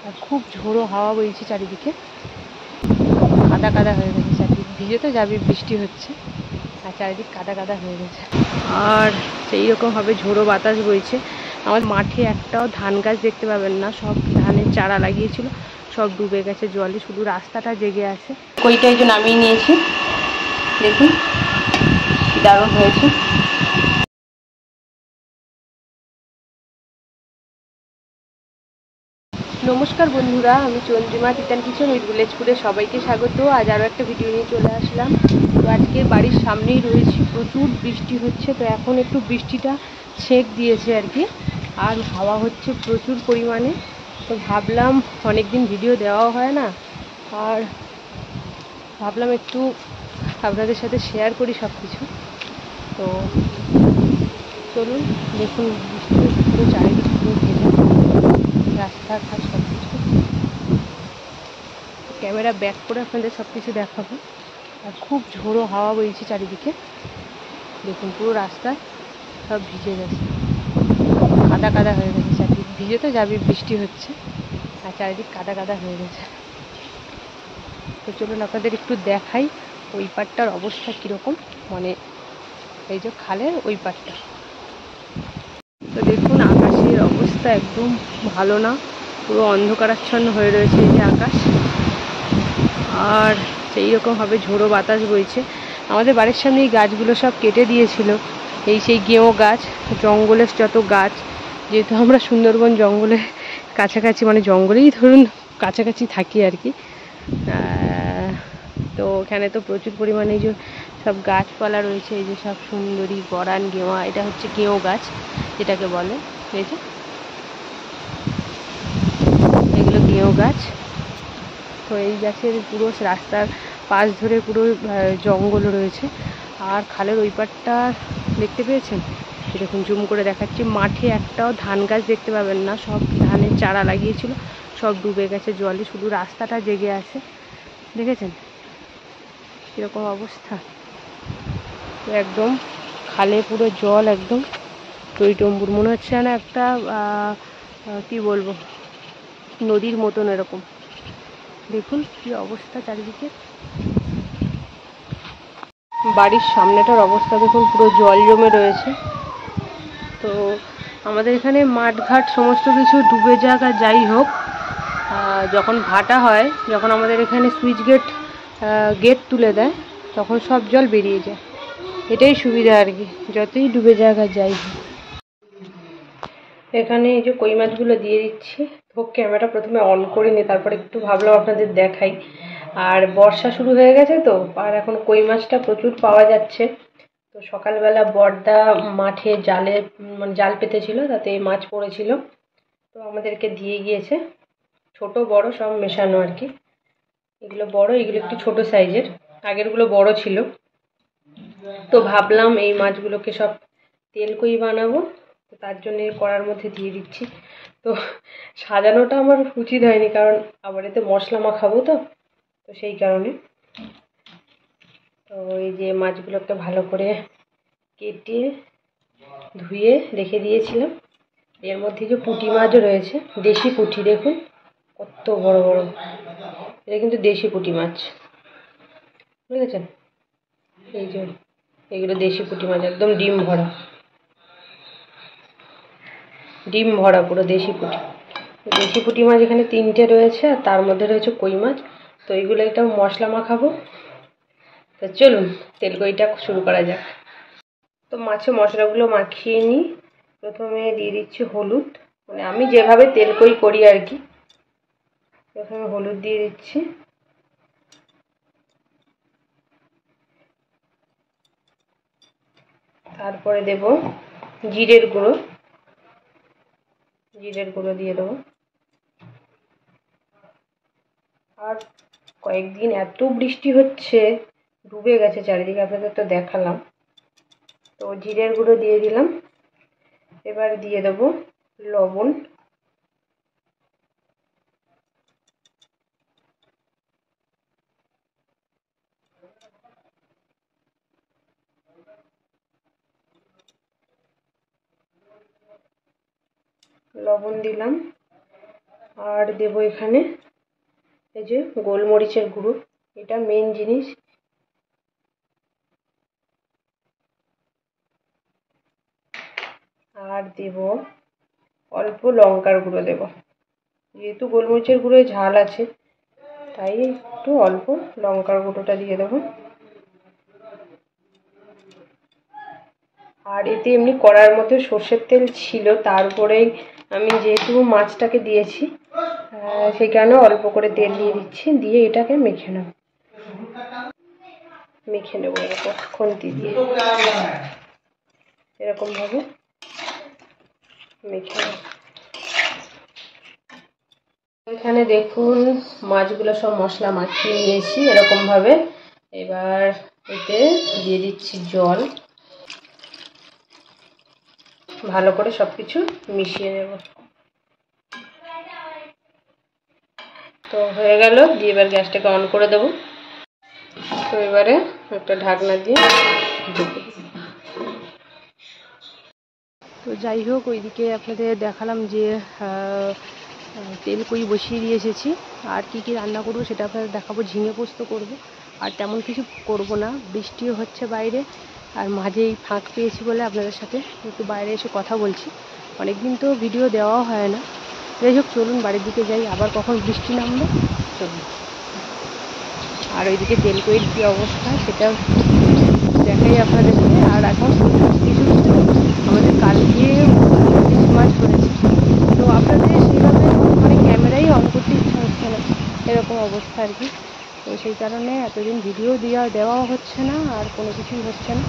আর খুব ঝোড়ো হাওয়া বইছে চারিদিকে, কাদা কাদা হয়ে গেছে চারিদিক, ভিজে তো যাবে, বৃষ্টি হচ্ছে আর চারিদিক কাদা কাদা হয়ে গেছে। আর সেই রকমভাবে ঝোড়ো বাতাস বইছে। আমার মাঠে একটাও ধান গাছ দেখতে পাবেন না, সব ধানের চারা লাগিয়েছিল সব ডুবে গেছে জলে, শুধু রাস্তাটা জেগে আছে। কইটা এই যে নামিয়ে নিয়েছি, দেখুন কি দারুণ হয়েছে। নমস্কার বন্ধুরা, আমি Chandrima kitchen kitchen with village ফুডে সবাইকে স্বাগত। আজ আরও একটা ভিডিও নিয়ে চলে আসলাম। তো আজকে বাড়ির সামনেই রয়েছি, প্রচুর বৃষ্টি হচ্ছে, তো এখন একটু বৃষ্টিটা ছেঁক দিয়েছে আর কি, আর হাওয়া হচ্ছে প্রচুর পরিমাণে। তো ভাবলাম অনেক দিন ভিডিও দেওয়াও হয় না, আর ভাবলাম একটু আপনাদের সাথে শেয়ার করি সব কিছু। তো চলুন দেখুন, বৃষ্টি পুরো চারিদিক পুরো ভেজা, রাস্তাঘাট সব কিছু। ক্যামেরা ব্যাক করে আপনাদের সব কিছু দেখাবো। আর খুব ঝোড়ো হাওয়া বইছে চারিদিকে, দেখুন পুরো রাস্তা সব ভিজে গেছে, কাদা কাদা হয়ে গেছে চারিদিক, ভিজে তো যাবে, বৃষ্টি হচ্ছে আর চারিদিক কাদা কাদা হয়ে গেছে। তো চলুন আপনাদের একটু দেখাই ওই পাড়টার অবস্থা কীরকম, মানে এই যে খালের ওই পাড়টা। তো দেখুন আকাশের অবস্থা একদম ভালো না, পুরো অন্ধকারাচ্ছন্ন হয়ে রয়েছে এই যে আকাশ। আর সেই রকমভাবে ঝোড়ো বাতাস বইছে। আমাদের বাড়ির সামনে এই গাছগুলো সব কেটে দিয়েছিল, এই সেই গেঁয়ো গাছ, জঙ্গলের যত গাছ, যেহেতু আমরা সুন্দরবন জঙ্গলের কাছাকাছি, মানে জঙ্গলেই ধরুন কাছাকাছি থাকি আর কি। তো এখানে তো প্রচুর পরিমাণে এই যে সব গাছপালা রয়েছে, এই যে সব সুন্দরী, গরান, গেঁওয়া, এটা হচ্ছে গেঁয়ো গাছ যেটাকে বলে, এই যে এগুলো গেঁয়ো গাছ। তো এই গাছের পুরো রাস্তার পাশ ধরে পুরো জঙ্গল রয়েছে। আর খালের ওই পাড়টা দেখতে পেয়েছেন, দেখুন জুম করে দেখাচ্ছি, মাঠে একটাও ধান গাছ দেখতে পাবেন না, সব ধানের চারা লাগিয়েছিল সব ডুবে গেছে জলে, শুধু রাস্তাটা জেগে আছে। দেখেছেন কীরকম অবস্থা, তো একদম খালে পুরো জল একদম টইটম্বুর, মনে হচ্ছে না একটা কি বলবো, নদীর মতন এরকম। দেখুন কি অবস্থা চারিদিকে, বাড়ির সামনেটার অবস্থা দেখুন, পুরো জল জমে রয়েছে। তো আমাদের এখানে মাঠঘাট সমস্ত কিছু ডুবে যাক আর যাই হোক, যখন ভাটা হয়, যখন আমাদের এখানে সুইচ গেট তুলে দেয়, তখন সব জল বেরিয়ে যায়, এটাই সুবিধা আর কি, যতই ডুবে যাক আর যাই হোক। এখানে এই যে কই মাছগুলো দিয়ে দিচ্ছি। তো ক্যামেরা প্রথমে অন করিনি, তারপরে একটু ভাবলাম আপনাদের দেখাই। আর বর্ষা শুরু হয়ে গেছে তো, আর এখন কই মাছটা প্রচুর পাওয়া যাচ্ছে। তো সকালবেলা বড়দা মাঠে জালে, মানে জাল পেতেছিল, তাতে মাছ পড়েছিল, তো আমাদেরকে দিয়ে গিয়েছে, ছোট বড় সব মেশানো আর কি। এগুলো বড়, এগুলো একটু ছোট সাইজের, আগেরগুলো বড় ছিল। তো ভাবলাম এই মাছগুলোকে সব তেল কই বানাবো, তো তার জন্য কড়ার মধ্যে দিয়ে দিচ্ছি। তো সাজানোটা আমার উচিত হয়নি, কারণ আবার এতে মশলা মাখাবো, তো তো সেই কারণে। তো এই যে মাছগুলোকে ভালো করে কেটে ধুয়ে রেখে দিয়েছিলাম। এর মধ্যে যে পুঁটি মাছও রয়েছে, দেশি পুঁটি, দেখুন কত বড় বড়, এটা কিন্তু দেশি পুঁটি মাছ, বুঝেছেন? এই যে এগুলো দেশি পুঁটি মাছ, একদম ডিম ভরা, ডিম ভরা পুরো দেশি পুঁটি। দেশি পুঁটি মাছ এখানে 3টে রয়েছে, আর তার মধ্যে রয়েছে কই মাছ। তো এইগুলো একটা মশলা মাখাবো। তো চলুন তেলকইটা শুরু করা যাক। তো মাছে মশলাগুলো মাখিয়ে নিই। প্রথমে দিয়ে দিচ্ছি হলুদ, মানে আমি যেভাবে তেলকই করি আর কি। প্রথমে হলুদ দিয়ে দিচ্ছি, তারপরে দেব জিরের গুঁড়ো, জিরের গুঁড়ো দিয়ে দেবো। আর কয়েকদিন এত বৃষ্টি হচ্ছে, ডুবে গেছে চারিদিকে, আপনাদের তো দেখালাম। তো জিরের গুঁড়ো দিয়ে দিলাম। এবার দিয়ে দেবো লবণ, লবণ দিলাম। আর দেব এখানে এই যে গোলমরিচের গুঁড়ো, এটা মেন জিনিস। আর দেব অল্প লঙ্কার গুঁড়ো দেব, যেহেতু গোলমরিচের গুঁড়োয় ঝাল আছে তাই একটু অল্প লঙ্কার গুঁড়োটা দিয়ে দেবো। আর এতে এমনি কড়ার মধ্যে সর্ষের তেল ছিল, তারপরেই আমি যেহেতু মাছটাকে দিয়েছি সেই কারণে অল্প করে তেল দিয়ে দিচ্ছি, দিয়ে এটাকে মেখে নেব এরকম খুন্তি দিয়ে, এরকমভাবে মেখে নেব। এখানে দেখুন মাছগুলো সব মশলা মাখিয়ে নিয়েছি এরকমভাবে। এবার এতে দিয়ে দিচ্ছি জল, ভালো করে সবকিছু মিশিয়ে নেব। তো হয়ে গেল, দিয়ে এবার গ্যাসটাকে অন করে দেবো। তো এবারে একটা ঢাকনা দিয়ে ঢেকে দেব। তো যাই হোক, ওইদিকে আপনাদের দেখালাম যে তেল কই বসিয়ে দিয়ে এসেছি। আর কি কি রান্না করবো সেটা আপনাদের দেখাবো। ঝিঙে পোস্ত করব, আর তেমন কিছু করব না, বৃষ্টিও হচ্ছে বাইরে। আর মাঝেই ফাঁক পেয়েছি বলে আপনাদের সাথে একটু বাইরে এসে কথা বলছি। অনেকদিন তো ভিডিও দেওয়াও হয় না। যাই হোক, চলুন বাড়ির দিকে যাই, আবার কখন বৃষ্টি নামবে চলুন। আর ওইদিকে তেলকইয়ের কী অবস্থা সেটা দেখাই আপনাদেরকে। আর এখন কিছু আমাদের কালকে ইলিশ মাছ করেছে, তো আপনাদের সেইভাবে মানে ক্যামেরাই অন করতে ইচ্ছা হচ্ছে না, এরকম অবস্থা আর কি। তো সেই কারণে এতদিন ভিডিও দেওয়াও হচ্ছে না, আর কোনো কিছুই হচ্ছে না।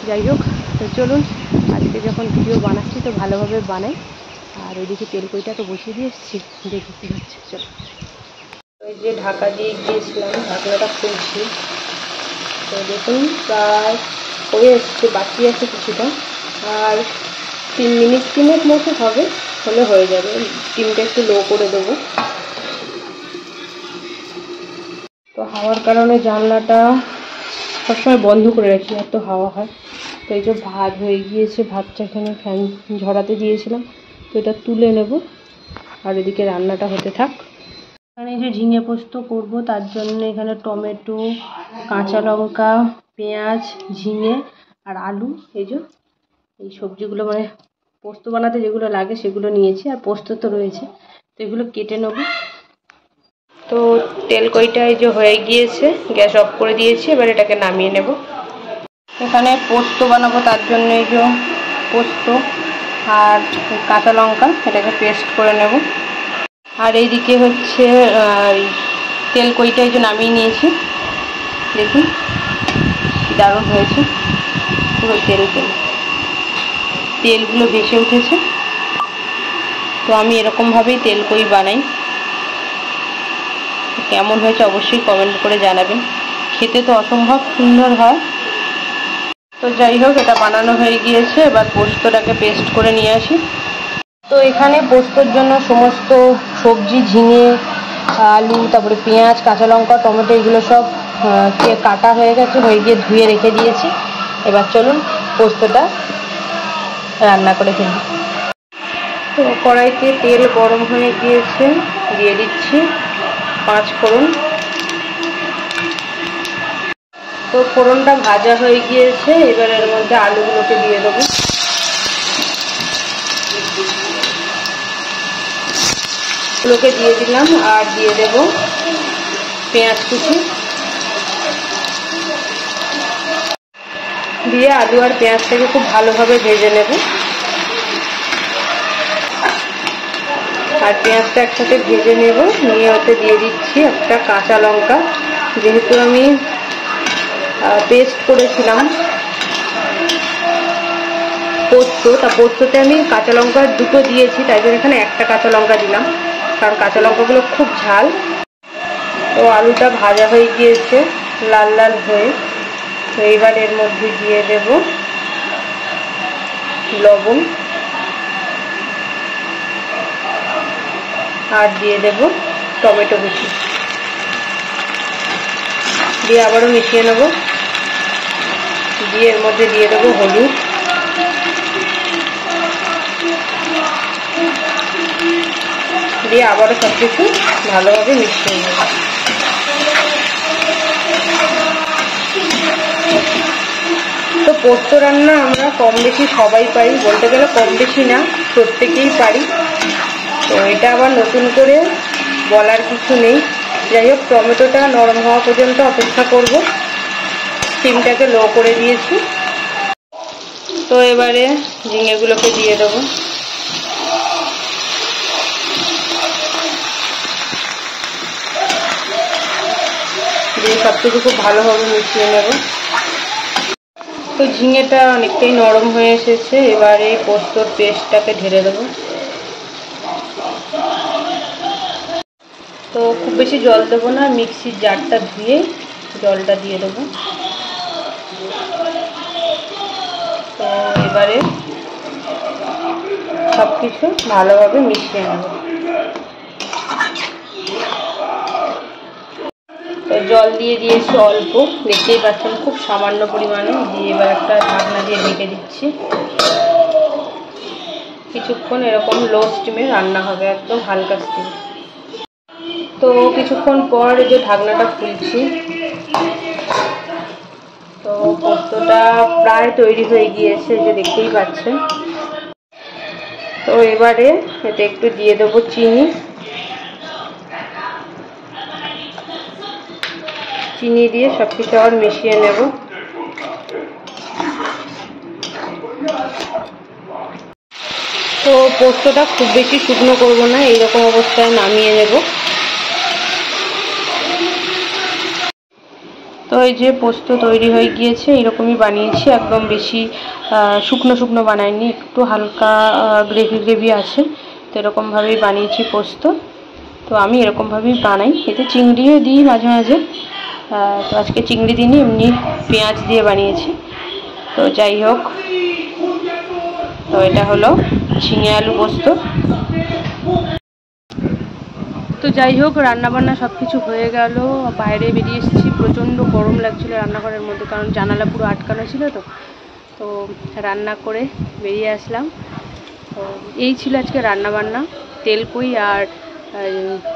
যাই হোক, তো চলুন আজকে যখন ভিডিও বানাচ্ছি তো ভালোভাবে বানাই। আর ওইদিকে তেলকইটা তো বসিয়ে দিয়ে এসেছি, দেখি কী হচ্ছে। চলো, ওই যে ঢাকা দিয়ে গিয়েছিলাম, ঢাকনাটা খুলছি। তো দেখুন প্রায় হয়ে এসছে, বাকি আছে কিছুটা, আর 3 মিনিট মতো হবে, হলে হয়ে যাবে। ডিমটা একটু লো করে দেবো। তো হাওয়ার কারণে জানলাটা সবসময় বন্ধ করে রাখি, এত হাওয়া হয়। তো এই যে ভাত হয়ে গিয়েছে, ভাতটা এখানে ফ্যান ঝরাতে দিয়েছিলাম, তো এটা তুলে নেব। আর এদিকে রান্নাটা হতে থাক। এখানে যে ঝিঙে পোস্ত করব তার জন্য এখানে টমেটো, কাঁচা লঙ্কা, পেঁয়াজ, ঝিঙে আর আলু, এই সবজিগুলো মানে পোস্ত বানাতে যেগুলো লাগে সেগুলো নিয়েছি। আর পোস্ত তো রয়েছে, তো এগুলো কেটে নেব। তো তেলকইটা এই যে হয়ে গিয়েছে, গ্যাস অফ করে দিয়েছি, এবার এটাকে নামিয়ে নেব। এখানে পোস্ত বানাবো, তার জন্য এই যে পোস্ত আর কাঁচা লঙ্কা এটাকে পেস্ট করে নেব। আর এইদিকে হচ্ছে তেলকইটা এই যে নামিয়ে নিয়েছি, দেখুন দারুণ হয়েছে, পুরো তেলগুলো ভেসে উঠেছে। তো আমি এরকমভাবেই তেলকই বানাই, কেমন হয়েছে অবশ্যই কমেন্ট করে জানাবেন। খেতে তো অসম্ভব সুন্দর হয়। তো যাই হোক, এটা বানানো হয়ে গিয়েছে, এবার পোস্তটাকে পেস্ট করে নিয়ে আসি। তো এখানে পোস্তর জন্য সমস্ত সবজি, ঝিঙে, আলু, তারপরে পেঁয়াজ, কাঁচা লঙ্কা, টমেটো এগুলো সব কাটা হয়ে গেছে, হয়ে গিয়ে ধুয়ে রেখে দিয়েছি। এবার চলুন পোস্তটা রান্না করে ফেলি। তো কড়াইতে তেল গরম হয়ে গিয়েছে, দিয়ে দিচ্ছি 5 ফোড়ন। তো ফোড়নটা ভাজা হয়ে গিয়েছে, এবার এর মধ্যে আলুগুলোকে দিয়ে দেবো। আলুগুলোকে দিয়ে দিলাম, আর দিয়ে দেব পেঁয়াজ কুচি। দিয়ে আলু আর পেঁয়াজটাকে খুব ভালোভাবে ভেজে নেব। আর পেঁয়াজটা একসাথে ভেজে নেব, নিয়ে ওতে দিয়ে দিচ্ছি একটা কাঁচা লঙ্কা। যেহেতু আমি পেস্ট করেছিলাম পোস্ত, তা পোস্ততে আমি কাঁচা লঙ্কা 2টো দিয়েছি, তাই জন্য এখানে একটা কাঁচা লঙ্কা দিলাম, কারণ কাঁচা লঙ্কাগুলো খুব ঝাল। তো আলুটা ভাজা হয়ে গিয়েছে লাল লাল হয়ে। তো এইবার এর মধ্যে দিয়ে দেব লবণ, আর দিয়ে দেব টমেটো কুচি, দিয়ে আবারও মিশিয়ে নেব। দিয়ে এর মধ্যে দিয়ে দেবো হলুদ, দিয়ে আবারও সব কিছু ভালোভাবে মিশিয়ে নেব। তো পোস্ত রান্না আমরা কম বেশি সবাই পারি, বলতে গেলে কম বেশি না, প্রত্যেকেই পারি। তো এটা আবার নতুন করে বলার কিছু নেই। যাই হোক, টমেটোটা নরম হওয়া পর্যন্ত অপেক্ষা করব। স্টিমটাকে লো করে দিয়েছি। তো এবারে ঝিঙেগুলোকে দিয়ে দেবো। দিয়ে সব কিছু খুব ভালোভাবে মিশিয়ে নেব। তো ঝিঙেটা অনেকটাই নরম হয়ে এসেছে। এবারে পোস্তর পেস্টটাকে ঢেলে দেবো। তো খুব বেশি জল দেবো না, মিক্সির জারটা ধুয়ে জলটা দিয়ে দেবো। তো এবারে সব কিছু ভালোভাবে মিশিয়ে নেব। তো জল দিয়ে দিয়েছি অল্প, দেখতেই পাচ্ছেন খুব সামান্য পরিমাণে দিয়ে। এবার একটা ঢাকনা দিয়ে ঢেকে দিচ্ছি। কিছুক্ষণ এরকম লো স্টিমে রান্না হবে, একদম হালকা স্টিমে। তো কিছুক্ষণ পর এই যে ঢাকনাটা খুলছি, তো পোস্তটা প্রায় তৈরি হয়ে গিয়েছে, যে দেখতেই পাচ্ছেন। তো এবারে এতে একটু দিয়ে দেবো চিনি। চিনি দিয়ে সব কিছু আবার মিশিয়ে নেব। তো পোস্তটা খুব বেশি শুকনো করবো না, এইরকম অবস্থায় নামিয়ে নেব। তো এই যে পোস্ত তৈরি হয়ে গিয়েছে, এরকমই বানিয়েছি, একদম বেশি শুকনো শুকনো বানাইনি, একটু হালকা গ্রেভি গ্রেভি আছে। তো এরকমভাবেই বানিয়েছি পোস্ত। তো আমি এরকমভাবেই বানাই, এতে চিংড়িও দিই মাঝে মাঝে। তো আজকে চিংড়ি দিইনি, এমনি পেঁয়াজ দিয়ে বানিয়েছি। তো যাই হোক, তো এটা হলো ঝিঙে আলু পোস্ত। তো যাই হোক, রান্নাবান্না সব কিছু হয়ে গেল। বাইরে বেরিয়ে এসেছি, প্রচণ্ড গরম লাগছিলো রান্নাঘরের মধ্যে, কারণ জানালা পুরো আটকানো ছিল। তো রান্না করে বেরিয়ে আসলাম। তো এই ছিল আজকে রান্নাবান্না, তেলকুই আর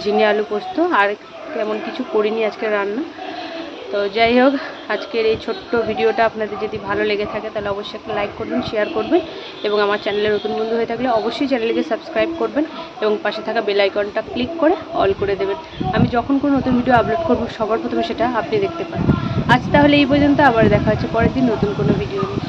ঝিঙে আলু পোস্ত, আর তেমন কিছু করিনি আজকে রান্না। তো যাই হোক, আজকের এই ছোট্ট ভিডিওটা আপনাদের যদি ভালো লেগে থাকে তাহলে অবশ্যই একটা লাইক করবেন, শেয়ার করবেন, এবং আমার চ্যানেলে নতুন বন্ধু হয়ে থাকলে অবশ্যই চ্যানেলটিকে সাবস্ক্রাইব করবেন এবং পাশে থাকা বেল আইকনটা ক্লিক করে অল করে দেবেন। আমি যখন কোনো নতুন ভিডিও আপলোড করব সবার প্রথমে সেটা আপনি দেখতে পান। আজ তাহলে এই পর্যন্ত, আবার দেখা হচ্ছে পরের দিন নতুন কোনো ভিডিও নিয়ে।